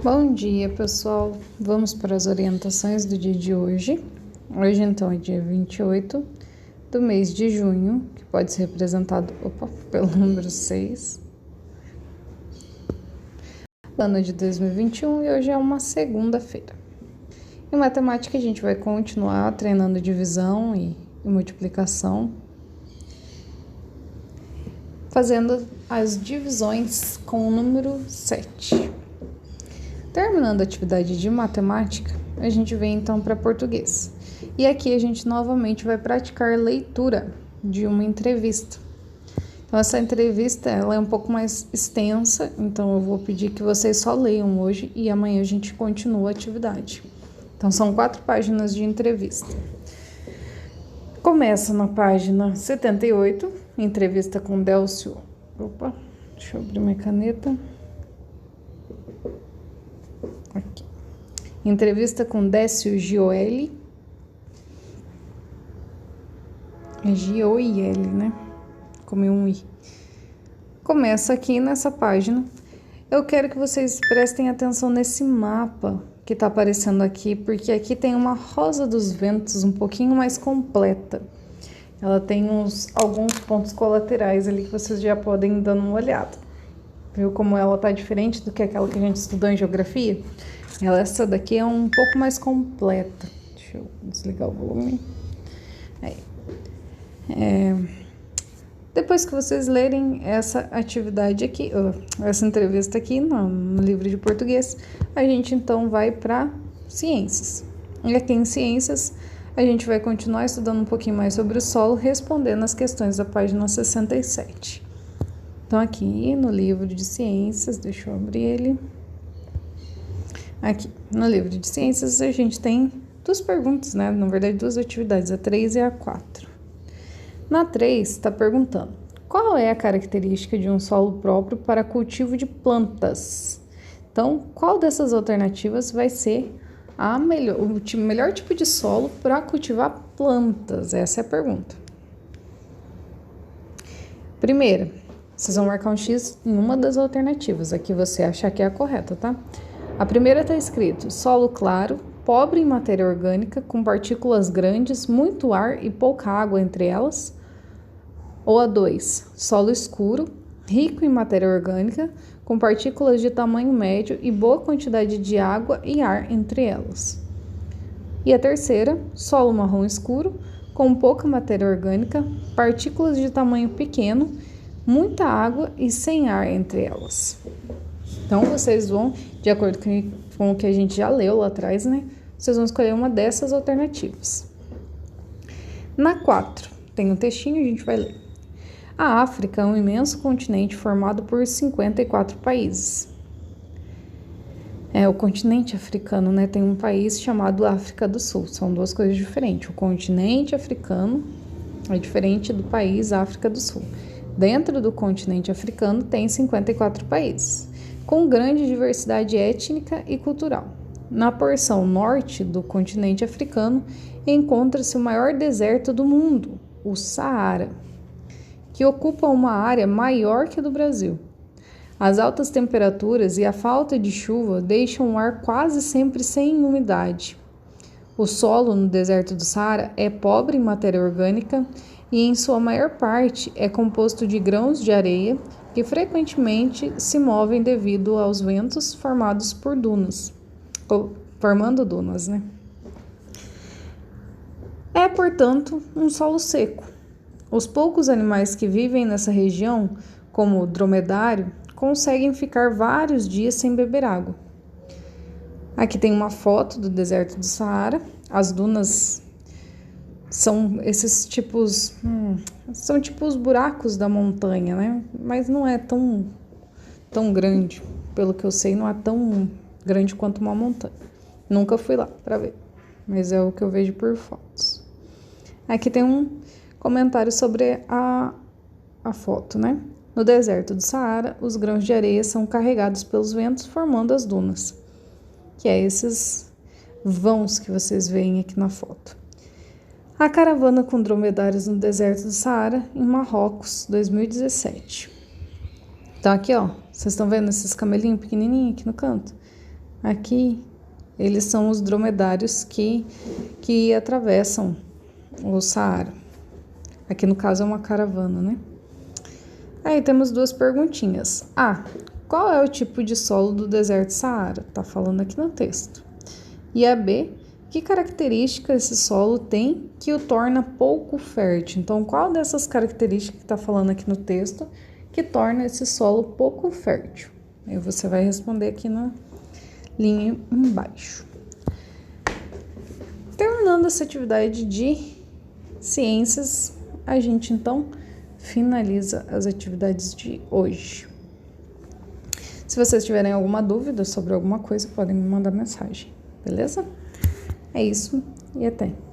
Bom dia, pessoal. Vamos para as orientações do dia de hoje. Hoje, então, é dia 28 do mês de junho, que pode ser representado pelo número 6, ano de 2021, e hoje é uma segunda-feira. Em matemática, a gente vai continuar treinando divisão e multiplicação, fazendo as divisões com o número 7. Terminando a atividade de matemática, a gente vem então para português. E aqui a gente novamente vai praticar leitura de uma entrevista. Então essa entrevista ela é um pouco mais extensa, então eu vou pedir que vocês só leiam hoje e amanhã a gente continua a atividade. Então são 4 páginas de entrevista. Começa na página 78, entrevista com Délcio. Deixa eu abrir minha caneta. Aqui. Entrevista com Décio Gioeli. É Gioeli, né? Como um I. Começa aqui nessa página. Eu quero que vocês prestem atenção nesse mapa que tá aparecendo aqui, porque aqui tem uma rosa dos ventos um pouquinho mais completa. Ela tem alguns pontos colaterais ali que vocês já podem dar uma olhada. Viu como ela tá diferente do que aquela que a gente estudou em geografia? Essa daqui é um pouco mais completa. Deixa eu desligar o volume. Aí. Depois que vocês lerem essa atividade aqui, essa entrevista aqui no livro de português, a gente então vai para ciências. E aqui em ciências, a gente vai continuar estudando um pouquinho mais sobre o solo, respondendo as questões da página 67. Então, aqui no livro de ciências, deixa eu abrir ele. Aqui, no livro de ciências, a gente tem 2 perguntas, né? Na verdade, 2 atividades, a 3 e a 4. Na 3, está perguntando: qual é a característica de um solo próprio para cultivo de plantas? Então, qual dessas alternativas vai ser o melhor tipo de solo para cultivar plantas? Essa é a pergunta. Primeira, vocês vão marcar um X em uma das alternativas, a que você achar que é a correta, tá? A primeira está escrito: solo claro, pobre em matéria orgânica, com partículas grandes, muito ar e pouca água entre elas. Ou a 2, solo escuro, rico em matéria orgânica, com partículas de tamanho médio e boa quantidade de água e ar entre elas. E a terceira, solo marrom escuro, com pouca matéria orgânica, partículas de tamanho pequeno, muita água e sem ar entre elas. Então, vocês vão, de acordo com o que a gente já leu lá atrás, né? Vocês vão escolher uma dessas alternativas. Na 4, tem um textinho, a gente vai ler. A África é um imenso continente formado por 54 países. O continente africano, né? Tem um país chamado África do Sul. São 2 coisas diferentes. O continente africano é diferente do país África do Sul. Dentro do continente africano tem 54 países, com grande diversidade étnica e cultural. Na porção norte do continente africano encontra-se o maior deserto do mundo, o Saara, que ocupa uma área maior que a do Brasil. As altas temperaturas e a falta de chuva deixam o ar quase sempre sem umidade. O solo no deserto do Saara é pobre em matéria orgânica e, em sua maior parte, é composto de grãos de areia que frequentemente se movem devido aos ventos formados por dunas, formando dunas, né? É, portanto, um solo seco. Os poucos animais que vivem nessa região, como o dromedário, conseguem ficar vários dias sem beber água. Aqui tem uma foto do deserto do Saara. As dunas são esses tipos, são tipo os buracos da montanha, né? Mas não é tão grande, pelo que eu sei, não é tão grande quanto uma montanha. Nunca fui lá para ver, mas é o que eu vejo por fotos. Aqui tem um comentário sobre a foto, né? No deserto do Saara, os grãos de areia são carregados pelos ventos, formando as dunas, que é esses vãos que vocês veem aqui na foto. A caravana com dromedários no deserto do Saara, em Marrocos, 2017. Então aqui, ó, vocês estão vendo esses camelinhos pequenininhos aqui no canto? Aqui, eles são os dromedários que atravessam o Saara. Aqui, no caso, é uma caravana, né? Aí, temos duas perguntinhas. A. Qual é o tipo de solo do deserto Saara? Tá falando aqui no texto. E a B. Que característica esse solo tem que o torna pouco fértil? Então, qual dessas características que está falando aqui no texto que torna esse solo pouco fértil? Aí você vai responder aqui na linha embaixo. Terminando essa atividade de ciências, a gente então finaliza as atividades de hoje. Se vocês tiverem alguma dúvida sobre alguma coisa, podem me mandar mensagem, beleza? É isso e até!